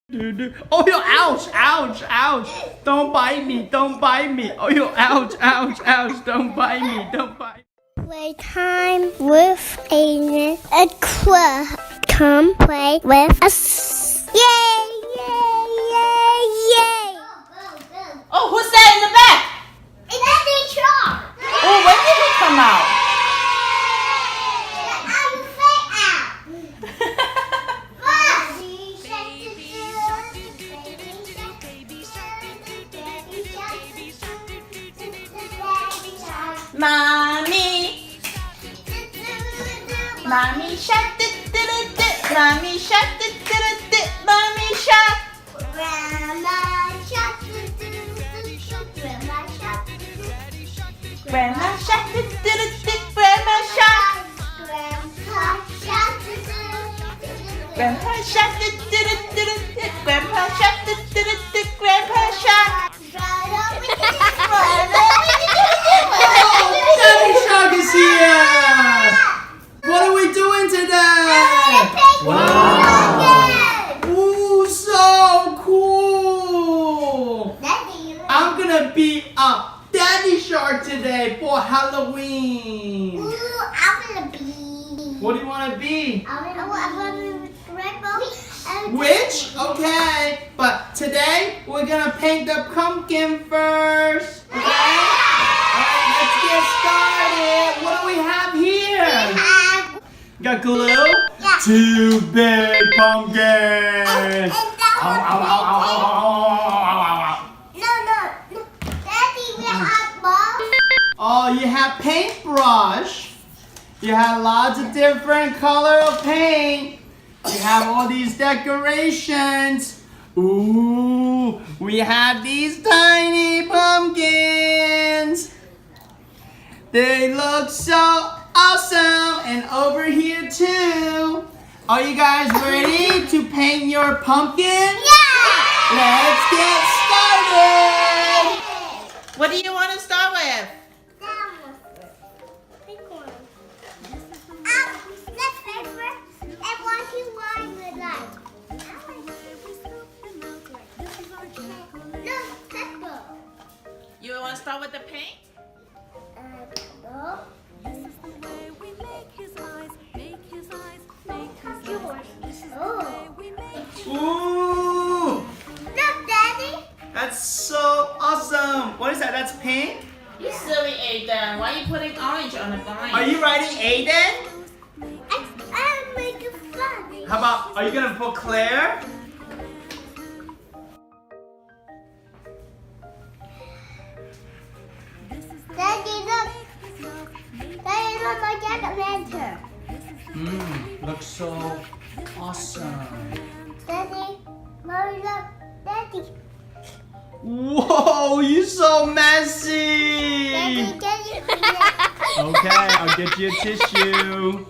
Oh, yo, ouch, ouch, ouch. Don't bite me, don't bite me. Oh, yo, ouch, ouch, ouch. Don't bite me, don't bite me. Playtime with Aiden and Claire. Come play with us. Yay, yay, yay, yay. Oh, who's that in the back? It's Daddy Shark. Oh, when did he come out? Mommy, mommy shark, mommy shark, mommy shark. Grandma Shark, Grandma Shark, Grandma shark, Grandma shark. Grandpa Shark, Grandpa shark, Grandpa shark. Daddy Shark is here! What are we doing today? Wow! Ooh, so cool! I'm gonna be a Daddy Shark today for Halloween. What do you want to be? Witch? Okay, but today we're gonna paint the pumpkin first. Okay? Alright, let's get started. What do we have here? Got glue? Yeah. Two big pumpkins. Ow, ow, ow, ow, ow, ow, ow, ow. Daddy, we have balls. Oh, you have paintbrush. You have lots of different color of paint. You have all these decorations. Ooh, we have these tiny pumpkins. They look so awesome. And over here too. Are you guys ready to paint your pumpkin? Yeah! Let's get started. What do you want to start with? You want to start with the paint? Ooh, Look, Daddy. that's so awesome. What is that? That's paint? You silly Aiden. Why are you putting orange on the vine? Are you writing Aiden? I'm making fun. How about, are you gonna put Claire? Daddy, look. Daddy, look, my jack-o'-lantern. Looks so awesome. Daddy, Mommy, look. Daddy. Whoa, you're so messy. Daddy. Okay, I'll get you a tissue.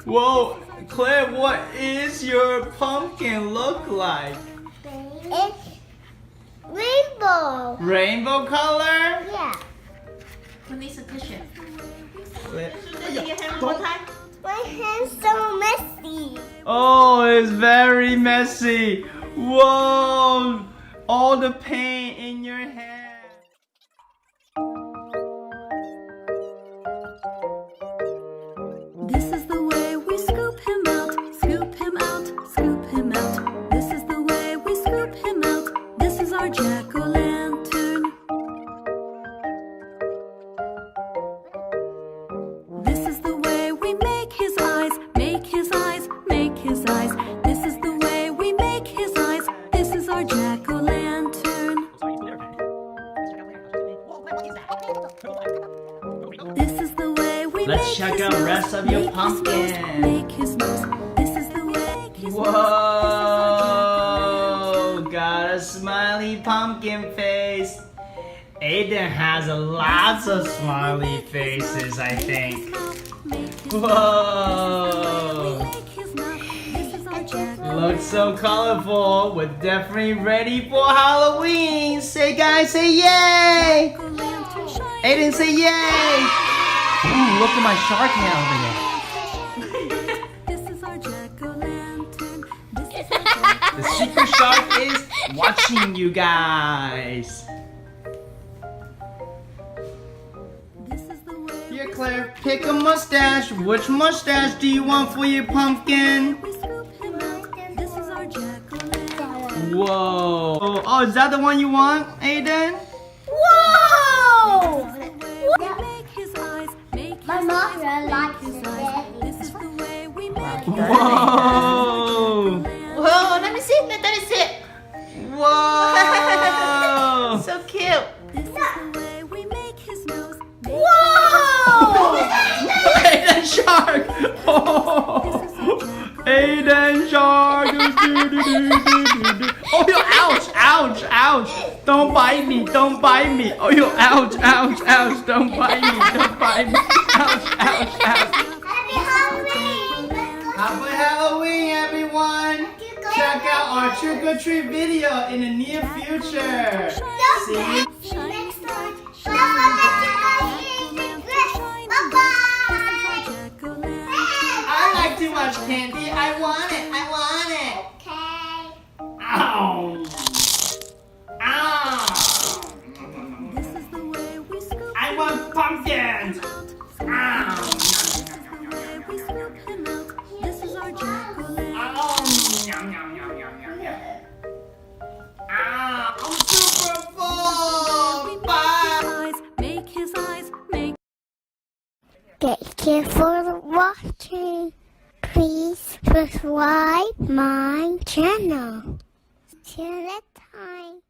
Whoa, Claire, what is your pumpkin look like? It's rainbow. Rainbow color? Yeah. Who needs a tissue? Claire. Your hand one more time. My hand's so messy. Oh, it's very messy. Whoa, all the paint in your hand. This is the way we scoop him out, scoop him out, scoop him out. This is the way we scoop him out. This is our jack-o'-lantern. This is the way we make his eyes, make his eyes, make his eyes. This is the way we make his eyes. This is our jack-o'-lantern. This is the way we Let's make check his out the nose, rest of your make his nose, pumpkin. Make his nose. This is the way. Whoa, got a smiley pumpkin face. Aiden has lots of smiley faces, I think. Whoa, looks so colorful. We're definitely ready for Halloween. Say guys, say yay. Aiden, say yay. Ooh, look at my shark hair over there. This is our jack-o'-lantern. This is The secret shop watching you guys. This is the way Here, Claire, pick a mustache. Which mustache do you want for your pumpkin? we scoop him out. This is our jack-o'-lantern. Whoa. Oh, is that the one you want, Aiden? Whoa! We make his eyes, make his My eyes, mother make likes his it. eyes. This is the way we make his Whoa. Whoa, let me see. Let me see. Whoa. So cute. This is the way we make his nose. Whoa! Aiden shark. Oh. Aiden shark. Oh, yo, ouch, ouch, ouch. Don't bite me, don't bite me. Oh, yo, ouch, ouch, ouch. Don't bite me, don't bite me. Ouch, ouch, ouch. Happy Halloween! Happy Halloween, everyone. Check out our trick or treat video in the near future. See you. Next time. Bye-bye! Jack-o'-lantern. I like too much candy. I want it, I want it. Okay. Ow. Ow. This is the way we scoop I want pumpkins. Ow. This is the way we scoop him out. This is our jack-o'-lantern. Oh, yum, yum, yum, yum, yum, yum. Ah, I'm super full. Bye. Make his eyes, make Thank you for watching. Please subscribe my channel. See you next time.